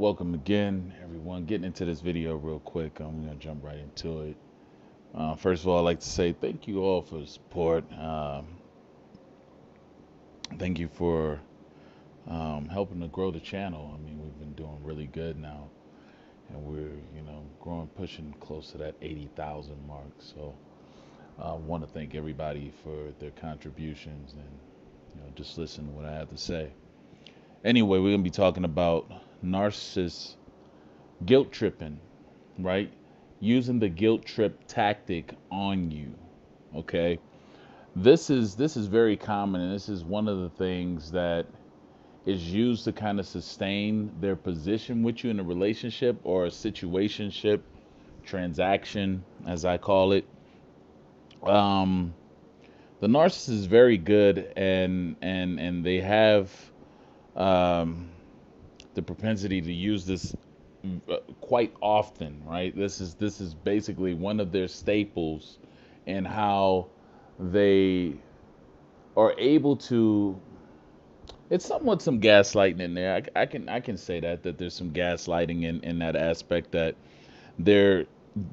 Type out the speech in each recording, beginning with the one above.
Welcome again, everyone. Getting into this video real quick. I'm going to jump right into it. First of all, I'd like to say thank you all for the support. Thank you for helping to grow the channel. I mean, we've been doing really good now, and we're, growing, pushing close to that 80,000 mark. So I want to thank everybody for their contributions and, just listen to what I have to say. Anyway, we're going to be talking about narcissists guilt tripping, right? Using the guilt trip tactic on you. Okay. This is very common, and this is one of the things that is used to kind of sustain their position with you in a relationship or a situationship, transaction, as I call it. The narcissist is very good, and they have um, the propensity to use this quite often, right? This is basically one of their staples in how they are able to. It's somewhat some gaslighting in there. I can say that there's some gaslighting in that aspect, that they're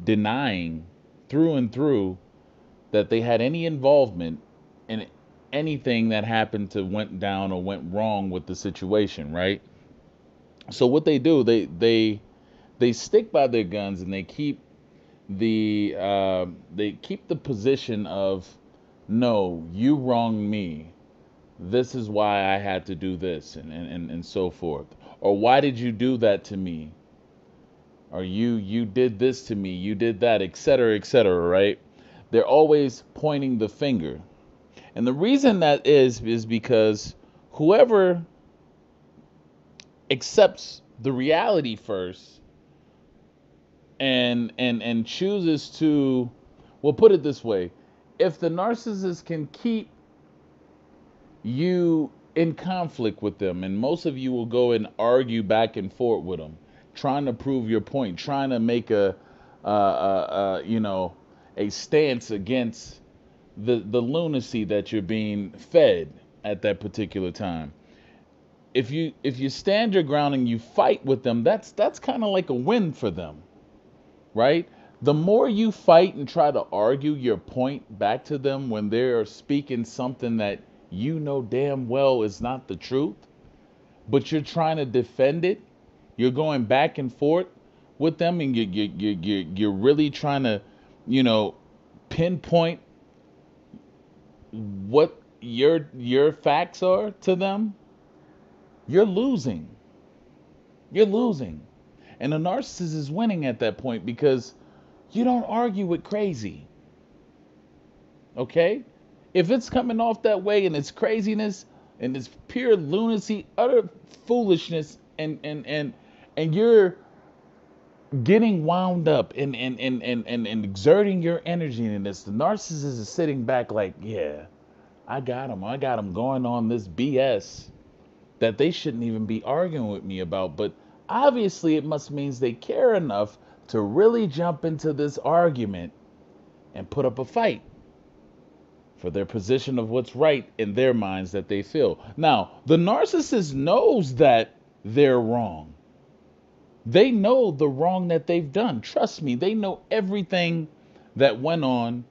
denying through and through that they had any involvement in anything that happened to went down or went wrong with the situation, right? So what they do, they stick by their guns, and they keep the position of, no, you wronged me. This is why I had to do this, and so forth. Or why did you do that to me? Or you did this to me, you did that, etc., right? They're always pointing the finger. And the reason that is because whoever accepts the reality first and chooses to, well, put it this way, if the narcissist can keep you in conflict with them, and most of you will go and argue back and forth with them, trying to prove your point, trying to make a stance against the lunacy that you're being fed at that particular time. If you stand your ground and you fight with them, that's kind of like a win for them, right? The more you fight and try to argue your point back to them when they're speaking something that you know damn well is not the truth, but you're trying to defend it, you're going back and forth with them, and you're really trying to, pinpoint what your facts are to them. You're losing. You're losing. And the narcissist is winning at that point because you don't argue with crazy. Okay? If it's coming off that way and it's craziness and it's pure lunacy, utter foolishness, and you're getting wound up and exerting your energy in this, the narcissist is sitting back like, yeah, I got him going on this BS that they shouldn't even be arguing with me about. But obviously it must means they care enough to really jump into this argument and put up a fight for their position of what's right in their minds that they feel. Now, the narcissist knows that they're wrong. They know the wrong that they've done. Trust me, they know everything that went on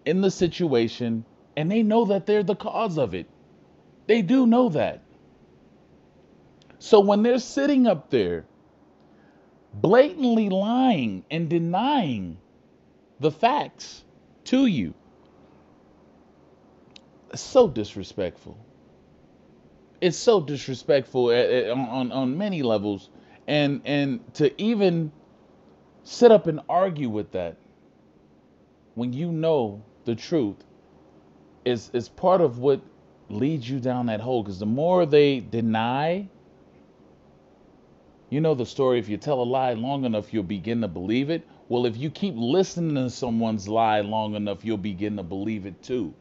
in the situation, and they know that they're the cause of it. They do know that. So when they're sitting up there blatantly lying and denying the facts to you, it's so disrespectful. It's so disrespectful on many levels, and to even sit up and argue with that when you know the truth is part of what leads you down that hole. Because the more they deny, you know the story, if you tell a lie long enough, you'll begin to believe it. Well, if you keep listening to someone's lie long enough, you'll begin to believe it too.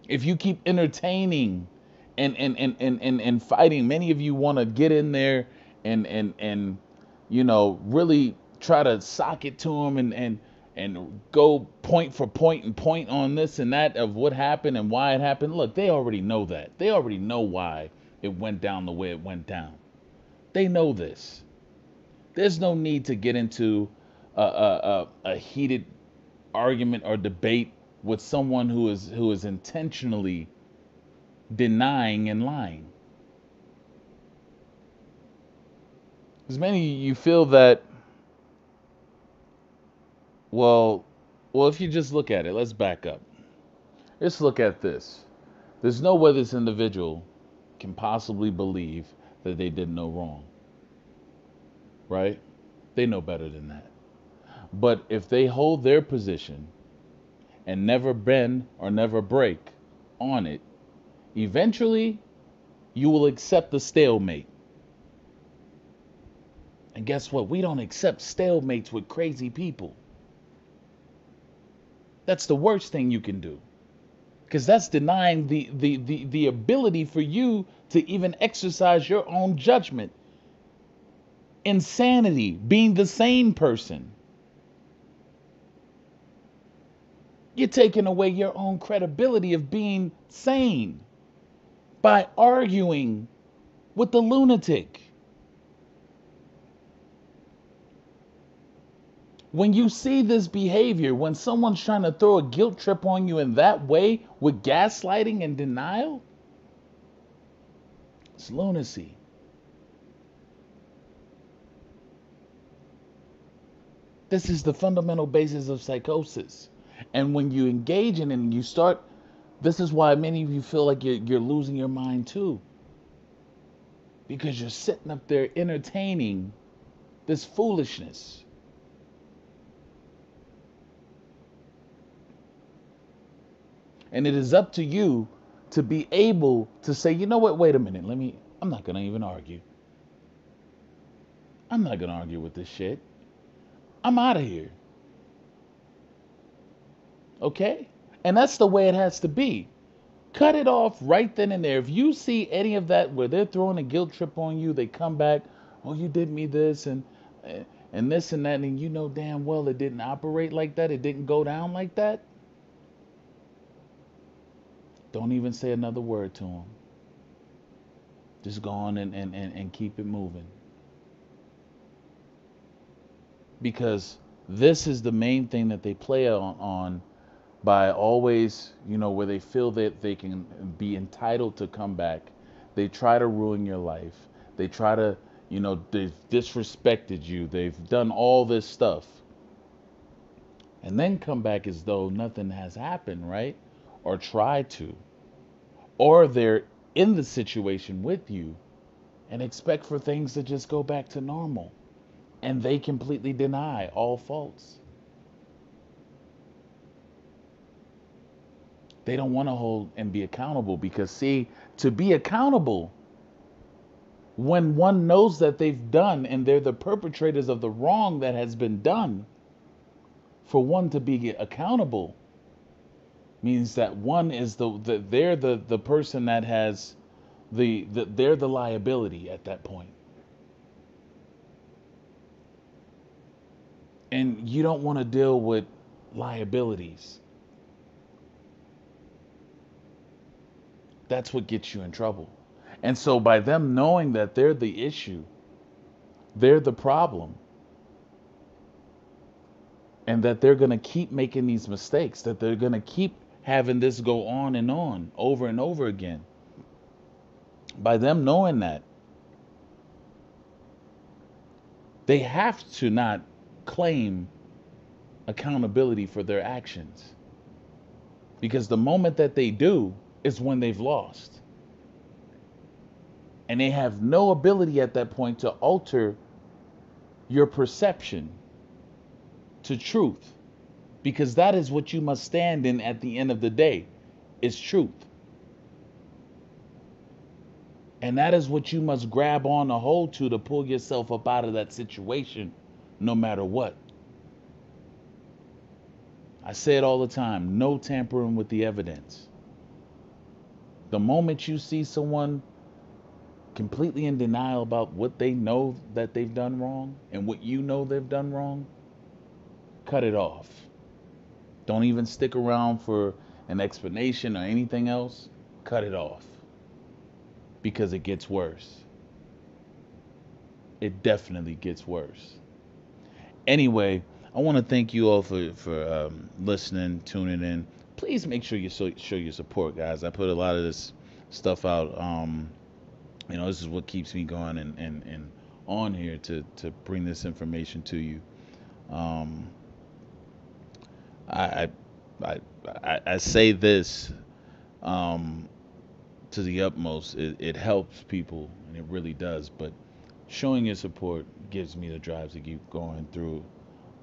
If you keep entertaining and fighting, many of you want to get in there and really try to sock it to them and go point for point and point on this and that of what happened and why it happened. Look, they already know that. They already know why it went down the way it went down. They know this. There's no need to get into a heated argument or debate with someone who is intentionally denying and lying. As many of you feel that, well, if you just look at it, let's back up. Let's look at this. There's no way this individual can possibly believe that they did no wrong, right? They know better than that. But if they hold their position and never bend or never break on it, eventually you will accept the stalemate. And guess what? We don't accept stalemates with crazy people. That's the worst thing you can do. Because that's denying the ability for you to even exercise your own judgment. Insanity, being the sane person. You're taking away your own credibility of being sane by arguing with the lunatic. When you see this behavior, when someone's trying to throw a guilt trip on you in that way with gaslighting and denial, it's lunacy. This is the fundamental basis of psychosis. And when you engage in it and you start, this is why many of you feel like you're losing your mind too. Because you're sitting up there entertaining this foolishness. And it is up to you to be able to say, you know what, wait a minute, I'm not going to even argue. I'm not going to argue with this shit. I'm out of here. Okay? And that's the way it has to be. Cut it off right then and there. If you see any of that where they're throwing a guilt trip on you, they come back, oh, you did me this and this and that, and you know damn well it didn't operate like that. It didn't go down like that. Don't even say another word to them. Just go on and keep it moving. Because this is the main thing that they play on by always, where they feel that they can be entitled to come back. They try to ruin your life. They try to, they've disrespected you. They've done all this stuff. And then come back as though nothing has happened, right? Or try to. Or they're in the situation with you and expect for things to just go back to normal. And they completely deny all faults. They don't want to hold and be accountable because, see, to be accountable, when one knows that they've done and they're the perpetrators of the wrong that has been done, for one to be accountable means that one is they're the person that has they're the liability at that point. And you don't want to deal with liabilities. That's what gets you in trouble. And so by them knowing that they're the issue, they're the problem, and that they're going to keep making these mistakes, that they're going to keep having this go on and on over and over again. By them knowing that, they have to not claim accountability for their actions. Because the moment that they do is when they've lost. And they have no ability at that point to alter your perception to truth. Because that is what you must stand in at the end of the day, is truth. And that is what you must grab on a hold to pull yourself up out of that situation, no matter what. I say it all the time, no tampering with the evidence. The moment you see someone completely in denial about what they know that they've done wrong and what you know they've done wrong, cut it off. Don't even stick around for an explanation or anything else. Cut it off. because it gets worse. It definitely gets worse. Anyway, I want to thank you all for listening, tuning in. Please make sure you show your support, guys. I put a lot of this stuff out. This is what keeps me going and on here to bring this information to you. Um, I, I I say this um, to the utmost. It helps people, and it really does. But showing your support gives me the drive to keep going through,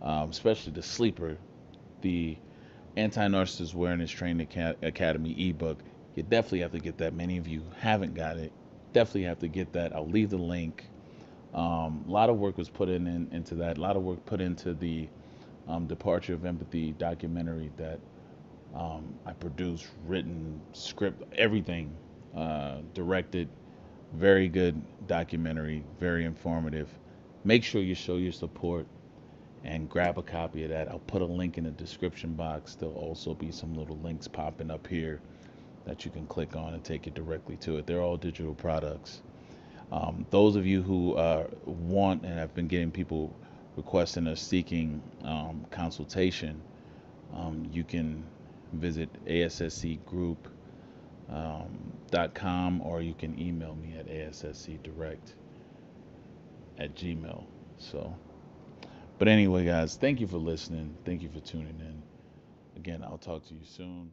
especially the sleeper, the Anti-Narcissist Awareness Training Academy ebook. You definitely have to get that. Many of you haven't got it. Definitely have to get that. I'll leave the link. A lot of work was put into that. A lot of work put into the Departure of Empathy documentary that I produced, written, script, everything, directed. Very good documentary, very informative. Make sure you show your support and grab a copy of that. I'll put a link in the description box. There'll also be some little links popping up here that you can click on and take it directly to it. They're all digital products. Those of you who want and have been getting people requesting or seeking consultation, you can visit asscgroup.com, or you can email me at asscdirect@gmail. So, but anyway, guys, thank you for listening. Thank you for tuning in. Again, I'll talk to you soon.